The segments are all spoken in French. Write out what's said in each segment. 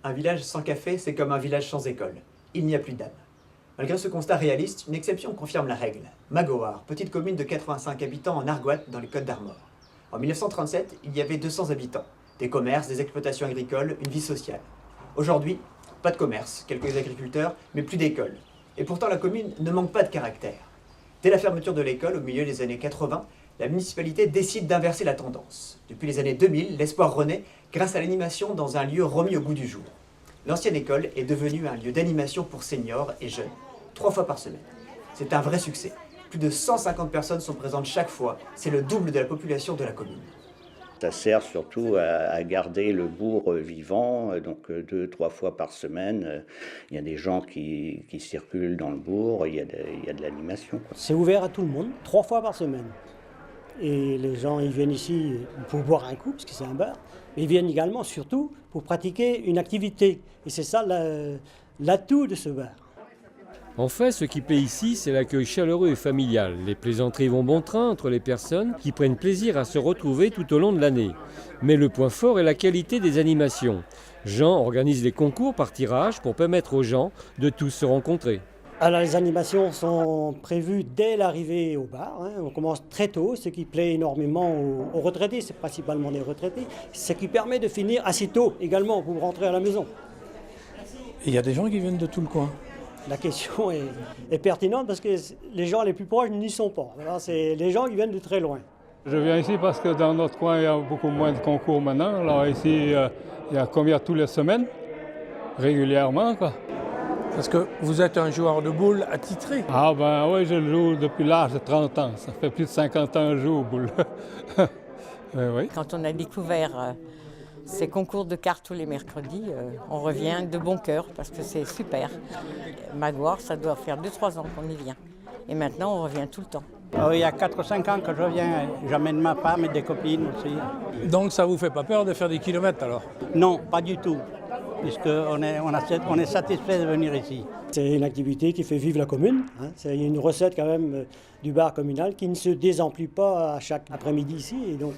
Un village sans café, c'est comme un village sans école. Il n'y a plus d'âme. Malgré ce constat réaliste, une exception confirme la règle. Magoar, petite commune de 85 habitants en Argoat, dans les Côtes-d'Armor. En 1937, il y avait 200 habitants. Des commerces, des exploitations agricoles, une vie sociale. Aujourd'hui, pas de commerce, quelques agriculteurs, mais plus d'école. Et pourtant, la commune ne manque pas de caractère. Dès la fermeture de l'école, au milieu des années 80, la municipalité décide d'inverser la tendance. Depuis les années 2000, l'espoir renaît grâce à l'animation dans un lieu remis au goût du jour. L'ancienne école est devenue un lieu d'animation pour seniors et jeunes, 3 fois par semaine. C'est un vrai succès. Plus de 150 personnes sont présentes chaque fois. C'est le double de la population de la commune. Ça sert surtout à garder le bourg vivant, donc 2-3 fois par semaine. Il y a des gens qui circulent dans le bourg, il y a de l'animation. C'est ouvert à tout le monde, 3 fois par semaine. Et les gens, ils viennent ici pour boire un coup, parce que c'est un bar. Mais ils viennent également, surtout, pour pratiquer une activité. Et c'est ça l'atout de ce bar. En fait, ce qui plaît ici, c'est l'accueil chaleureux et familial. Les plaisanteries vont bon train entre les personnes qui prennent plaisir à se retrouver tout au long de l'année. Mais le point fort est la qualité des animations. Jean organise les concours par tirage pour permettre aux gens de tous se rencontrer. Alors les animations sont prévues dès l'arrivée au bar. On commence très tôt, ce qui plaît énormément aux retraités, c'est principalement des retraités, ce qui permet de finir assez tôt également pour rentrer à la maison. Il y a des gens qui viennent de tout le coin. La question est pertinente parce que les gens les plus proches n'y sont pas. Alors, c'est les gens qui viennent de très loin. Je viens ici parce que dans notre coin, il y a beaucoup moins de concours maintenant. Alors ici, il y a combien toutes les semaines, régulièrement, quoi. Parce que vous êtes un joueur de boules attitré. Ah ben oui, je joue depuis l'âge de 30 ans. Ça fait plus de 50 ans que je joue aux boules. Oui. Quand on a découvert ces concours de cartes tous les mercredis, on revient de bon cœur parce que c'est super. Magoar, ça doit faire 2-3 ans qu'on y vient. Et maintenant, on revient tout le temps. Il y a 4 ou 5 ans que je viens. J'amène ma femme et des copines aussi. Donc ça vous fait pas peur de faire des kilomètres alors? Non, pas du tout, puisqu'on est satisfait de venir ici. C'est une activité qui fait vivre la commune. C'est une recette quand même du bar communal qui ne se désemplit pas à chaque après-midi ici. Et donc,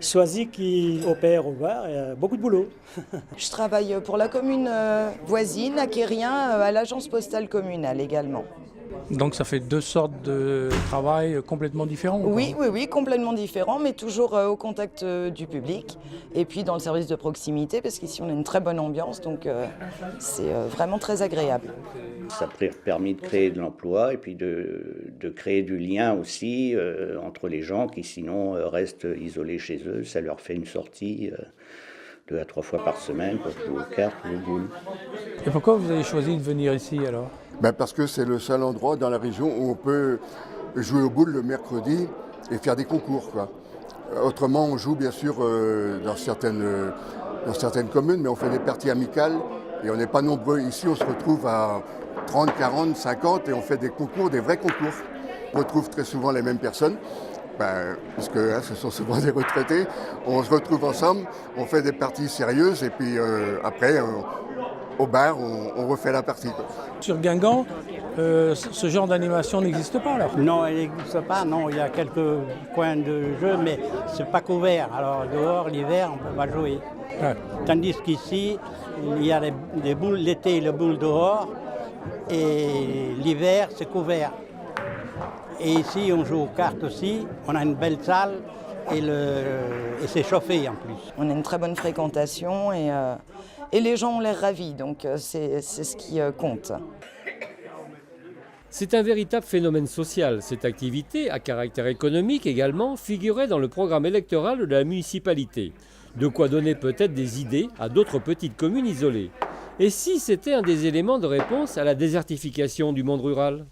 Soisy qui opère au bar, il y a beaucoup de boulot. Je travaille pour la commune voisine, à Quérien, à l'agence postale communale également. Donc ça fait 2 sortes de travail complètement différents? Oui, complètement différents, mais toujours au contact du public. Et puis dans le service de proximité, parce qu'ici on a une très bonne ambiance, donc c'est vraiment très agréable. Ça a permis de créer de l'emploi et puis de créer du lien aussi entre les gens qui sinon restent isolés chez eux. Ça leur fait une sortie 2 à 3 fois par semaine pour jouer aux cartes ou aux boules. Et pourquoi vous avez choisi de venir ici alors? Parce que c'est le seul endroit dans la région où on peut jouer aux boules le mercredi et faire des concours, quoi. Autrement, on joue bien sûr dans certaines communes, mais on fait des parties amicales et on n'est pas nombreux. Ici, on se retrouve à 30, 40, 50 et on fait des concours, des vrais concours. On retrouve très souvent les mêmes personnes. Puisque ce sont souvent des retraités, on se retrouve ensemble, on fait des parties sérieuses et puis après, au bar, on refait la partie. Sur Guingamp, ce genre d'animation n'existe pas alors? Non, elle n'existe pas, non. Il y a quelques coins de jeu, mais ce n'est pas couvert. Alors dehors, l'hiver, on ne peut pas jouer. Ouais. Tandis qu'ici, il y a des boules, l'été, les boules dehors, et l'hiver, c'est couvert. Et ici, on joue aux cartes aussi. On a une belle salle et c'est chauffé en plus. On a une très bonne fréquentation et les gens ont l'air ravis, donc c'est ce qui compte. C'est un véritable phénomène social. Cette activité, à caractère économique également, figurait dans le programme électoral de la municipalité. De quoi donner peut-être des idées à d'autres petites communes isolées. Et si c'était un des éléments de réponse à la désertification du monde rural ?